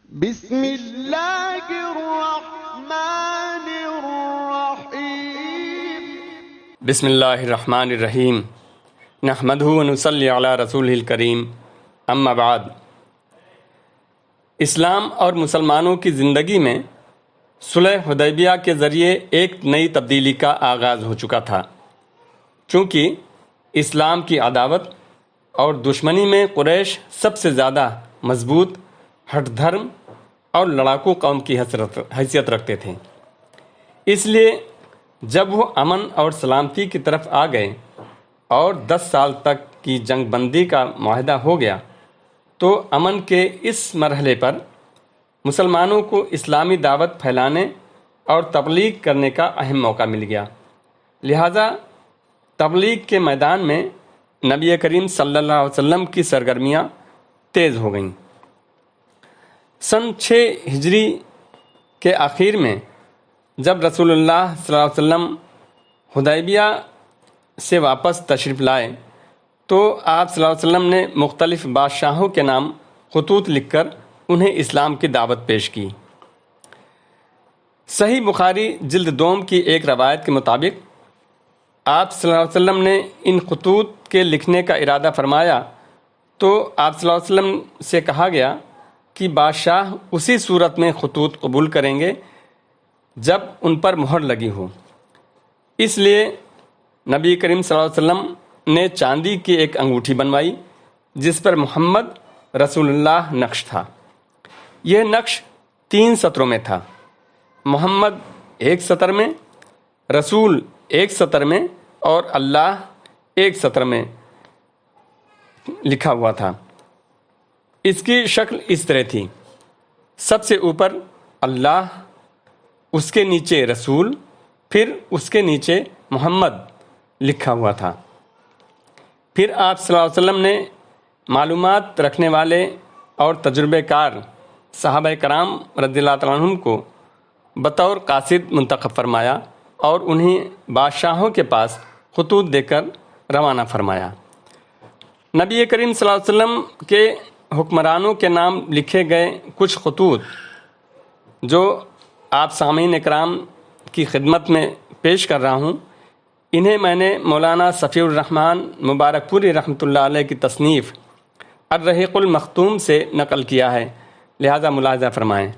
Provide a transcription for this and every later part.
بسم اللہ الرحمن الرحیم بسم اللہ الرحمن الرحیم نحمدہ ونصلی علی رسولہ الکریم اما بعد۔ اسلام اور مسلمانوں کی زندگی میں صلح حدیبیہ کے ذریعے ایک نئی تبدیلی کا آغاز ہو چکا تھا، چونکہ اسلام کی عداوت اور دشمنی میں قریش سب سے زیادہ مضبوط، ہٹ دھرم اور لڑاکو قوم کی حیثیت رکھتے تھے۔ اس لیے جب وہ امن اور سلامتی کی طرف آ گئے اور 10 سال تک کی جنگ بندی کا معاہدہ ہو گیا تو امن کے اس مرحلے پر مسلمانوں کو اسلامی دعوت پھیلانے اور تبلیغ کرنے کا اہم موقع مل گیا۔ لہٰذا تبلیغ کے میدان میں نبی کریم صلی اللہ علیہ وسلم کی سرگرمیاں تیز ہو گئیں۔ سن 6 ہجری کے آخر میں جب رسول اللہ صلی اللہ علیہ وسلم حدیبیہ سے واپس تشریف لائے تو آپ صلی اللہ علیہ وسلم نے مختلف بادشاہوں کے نام خطوط لکھ کر انہیں اسلام کی دعوت پیش کی۔ صحیح بخاری جلد 2 کی ایک روایت کے مطابق آپ صلی اللہ علیہ وسلم نے ان خطوط کے لکھنے کا ارادہ فرمایا تو آپ صلی اللہ علیہ وسلم سے کہا گیا کہ بادشاہ اسی صورت میں خطوط قبول کریں گے جب ان پر مہر لگی ہو۔ اس لیے نبی کریم صلی اللہ علیہ وسلم نے چاندی کی ایک انگوٹھی بنوائی جس پر محمد رسول اللہ نقش تھا۔ یہ نقش 3 سطروں میں تھا، محمد 1 سطر میں، رسول 1 سطر میں اور اللہ 1 سطر میں لکھا ہوا تھا۔ اس کی شکل اس طرح تھی، سب سے اوپر اللہ، اس کے نیچے رسول، پھر اس کے نیچے محمد لکھا ہوا تھا۔ پھر آپ صلی اللہ علیہ وسلم نے معلومات رکھنے والے اور تجربہ کار صحابہ کرام رضی اللہ تعالیٰ عنہم کو بطور قاصد منتخب فرمایا اور انہیں بادشاہوں کے پاس خطوط دے کر روانہ فرمایا۔ نبی کریم صلی اللہ علیہ وسلم کے حکمرانوں کے نام لکھے گئے کچھ خطوط جو آپ سامعین اکرام کی خدمت میں پیش کر رہا ہوں، انہیں میں نے مولانا صفی الرحمن مبارک پوری رحمۃ اللہ علیہ کی تصنیف الرحیق المختوم سے نقل کیا ہے، لہذا ملاحظہ فرمائیں۔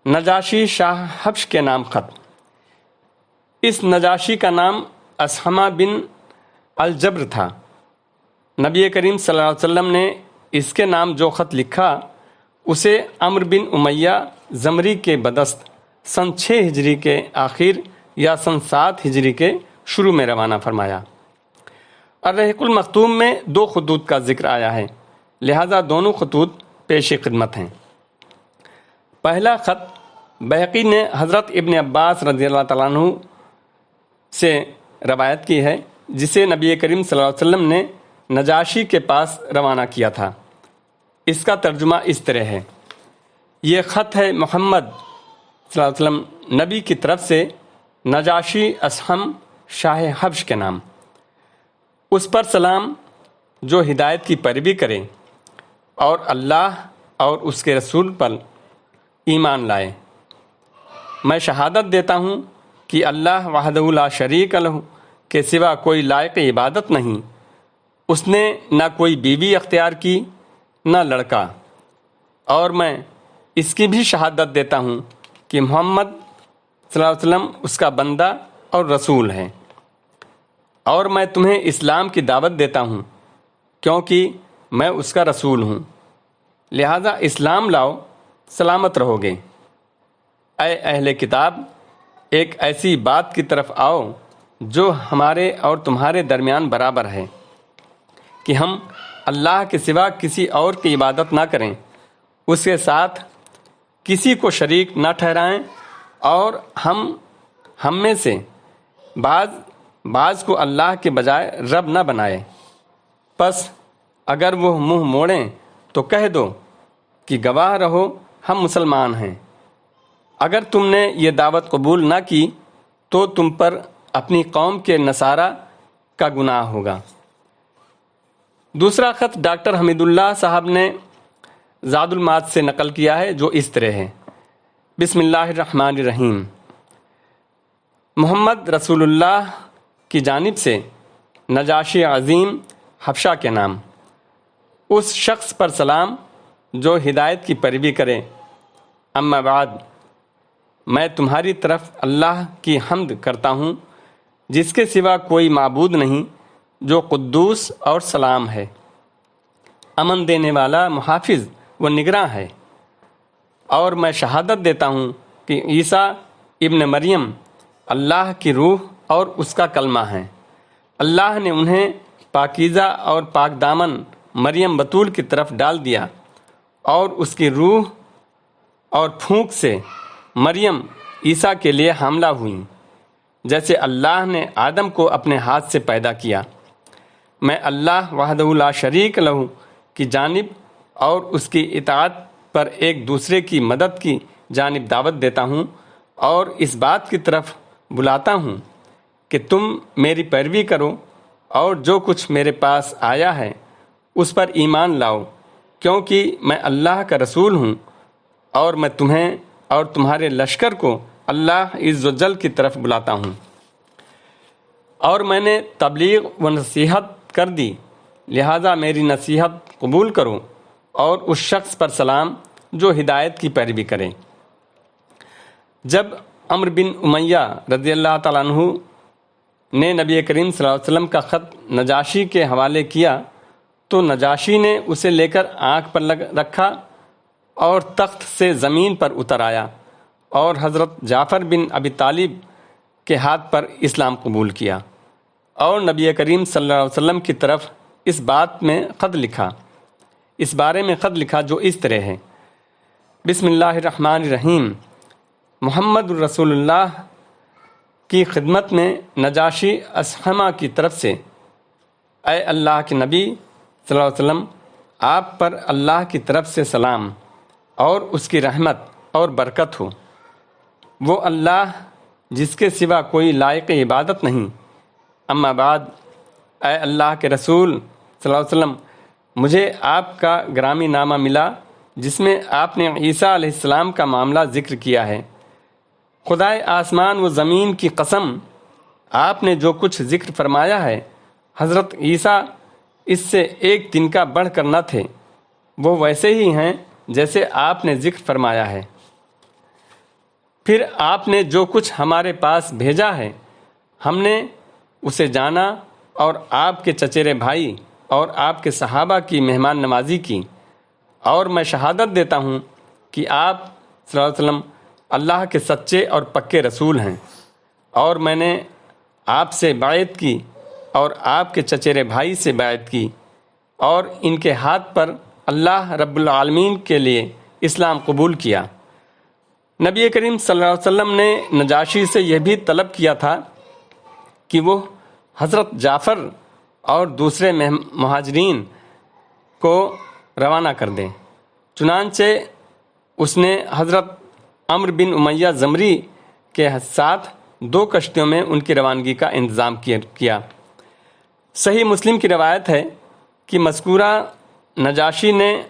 نجاشی شاہ حبش کے نام خط۔ اس نجاشی کا نام اسحمہ بن الجبر تھا۔ نبی کریم صلی اللہ علیہ وسلم نے اس کے نام جو خط لکھا اسے عمرو بن امیہ زمری کے بدست سن 6 ہجری کے آخر یا سن 7 ہجری کے شروع میں روانہ فرمایا۔ الرحیق المختوم میں 2 خطوط کا ذکر آیا ہے، لہذا دونوں خطوط پیش خدمت ہیں۔ پہلا خط بہقی نے حضرت ابن عباس رضی اللہ تعالیٰ عنہ سے روایت کی ہے، جسے نبی کریم صلی اللہ علیہ وسلم نے نجاشی کے پاس روانہ کیا تھا۔ اس کا ترجمہ اس طرح ہے: یہ خط ہے محمد صلی اللہ علیہ وسلم نبی کی طرف سے نجاشی اسحم شاہ حبش کے نام، اس پر سلام جو ہدایت کی پیروی کرے اور اللہ اور اس کے رسول پر ایمان لائے۔ میں شہادت دیتا ہوں کہ اللہ وحدہ لا شریک لہ کے سوا کوئی لائق عبادت نہیں، اس نے نہ کوئی بیوی اختیار کی نہ لڑکا، اور میں اس کی بھی شہادت دیتا ہوں کہ محمد صلی اللہ علیہ وسلم اس کا بندہ اور رسول ہے، اور میں تمہیں اسلام کی دعوت دیتا ہوں کیونکہ میں اس کا رسول ہوں، لہذا اسلام لاؤ، سلامت رہو گے۔ اے اہل کتاب، ایک ایسی بات کی طرف آؤ جو ہمارے اور تمہارے درمیان برابر ہے کہ ہم اللہ کے سوا کسی اور کی عبادت نہ کریں، اس کے ساتھ کسی کو شریک نہ ٹھہرائیں، اور ہم میں سے بعض کو اللہ کے بجائے رب نہ بنائے۔ پس اگر وہ منہ موڑیں تو کہہ دو کہ گواہ رہو ہم مسلمان ہیں۔ اگر تم نے یہ دعوت قبول نہ کی تو تم پر اپنی قوم کے نصارہ کا گناہ ہوگا۔ دوسرا خط ڈاکٹر حمید اللہ صاحب نے زاد المعاد سے نقل کیا ہے جو اس طرح ہے: بسم اللہ الرحمن الرحیم، محمد رسول اللہ کی جانب سے نجاشی عظیم حبشہ کے نام، اس شخص پر سلام جو ہدایت کی پیروی کرے۔ اما بعد، میں تمہاری طرف اللہ کی حمد کرتا ہوں جس کے سوا کوئی معبود نہیں، جو قدوس اور سلام ہے، امن دینے والا، محافظ و نگراں ہے۔ اور میں شہادت دیتا ہوں کہ عیسیٰ ابن مریم اللہ کی روح اور اس کا کلمہ ہے۔ اللہ نے انہیں پاکیزہ اور پاک دامن مریم بتول کی طرف ڈال دیا، اور اس کی روح اور پھونک سے مریم عیسیٰ کے لیے حاملہ ہوئیں، جیسے اللہ نے آدم کو اپنے ہاتھ سے پیدا کیا۔ میں اللہ وحدہ لا شریک لہ کی جانب اور اس کی اطاعت پر ایک دوسرے کی مدد کی جانب دعوت دیتا ہوں، اور اس بات کی طرف بلاتا ہوں کہ تم میری پیروی کرو اور جو کچھ میرے پاس آیا ہے اس پر ایمان لاؤ، کیونکہ میں اللہ کا رسول ہوں، اور میں تمہیں اور تمہارے لشکر کو اللہ عز و جل کی طرف بلاتا ہوں۔ اور میں نے تبلیغ و نصیحت کر دی، لہذا میری نصیحت قبول کرو، اور اس شخص پر سلام جو ہدایت کی پیروی کرے۔ جب عمرو بن امیہ رضی اللہ تعالیٰ عنہ نے نبی کریم صلی اللہ علیہ وسلم کا خط نجاشی کے حوالے کیا تو نجاشی نے اسے لے کر آنکھ پر رکھا اور تخت سے زمین پر اتر آیا، اور حضرت جعفر بن ابی طالب کے ہاتھ پر اسلام قبول کیا، اور نبی کریم صلی اللہ علیہ وسلم کی طرف اس بارے میں خط لکھا جو اس طرح ہے: بسم اللہ الرحمن الرحیم، محمد رسول اللہ کی خدمت میں نجاشی اصحمہ کی طرف سے، اے اللہ کے نبی صلی اللہ علیہ وسلم، آپ پر اللہ کی طرف سے سلام اور اس کی رحمت اور برکت ہو۔ وہ اللہ جس کے سوا کوئی لائق عبادت نہیں۔ اما بعد، اے اللہ کے رسول صلی اللہ علیہ وسلم، مجھے آپ کا گرامی نامہ ملا جس میں آپ نے عیسیٰ علیہ السلام کا معاملہ ذکر کیا ہے۔ خدائے آسمان و زمین کی قسم، آپ نے جو کچھ ذکر فرمایا ہے حضرت عیسیٰ اس سے ایک دن کا بڑھ کر نہ تھے، وہ ویسے ہی ہیں جیسے آپ نے ذکر فرمایا ہے۔ پھر آپ نے جو کچھ ہمارے پاس بھیجا ہے ہم نے اسے جانا، اور آپ کے چچیرے بھائی اور آپ کے صحابہ کی مہمان نوازی کی، اور میں شہادت دیتا ہوں کہ آپ صلی اللہ علیہ وسلم اللہ کے سچے اور پکے رسول ہیں، اور میں نے آپ سے بیعت کی اور آپ کے چچیرے بھائی سے بیعت کی، اور ان کے ہاتھ پر اللہ رب العالمین کے لیے اسلام قبول کیا۔ نبی کریم صلی اللہ علیہ وسلم نے نجاشی سے یہ بھی طلب کیا تھا کہ وہ حضرت جعفر اور دوسرے مہاجرین کو روانہ کر دیں، چنانچہ اس نے حضرت عمرو بن امیہ زمری کے ساتھ 2 کشتیوں میں ان کی روانگی کا انتظام کیا۔ صحیح مسلم کی روایت ہے کہ مذکورہ نجاشی نے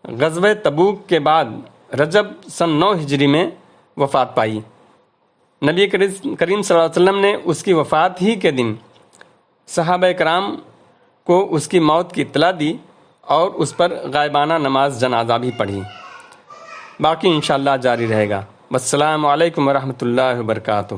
غزوہ تبوک کے بعد رجب سن 9 ہجری میں وفات پائی۔ نبی کریم صلی اللہ علیہ وسلم نے اس کی وفات ہی کے دن صحابہ کرام کو اس کی موت کی اطلاع دی اور اس پر غائبانہ نماز جنازہ بھی پڑھی۔ باقی انشاءاللہ جاری رہے گا۔ والسلام علیکم ورحمۃ اللہ وبرکاتہ۔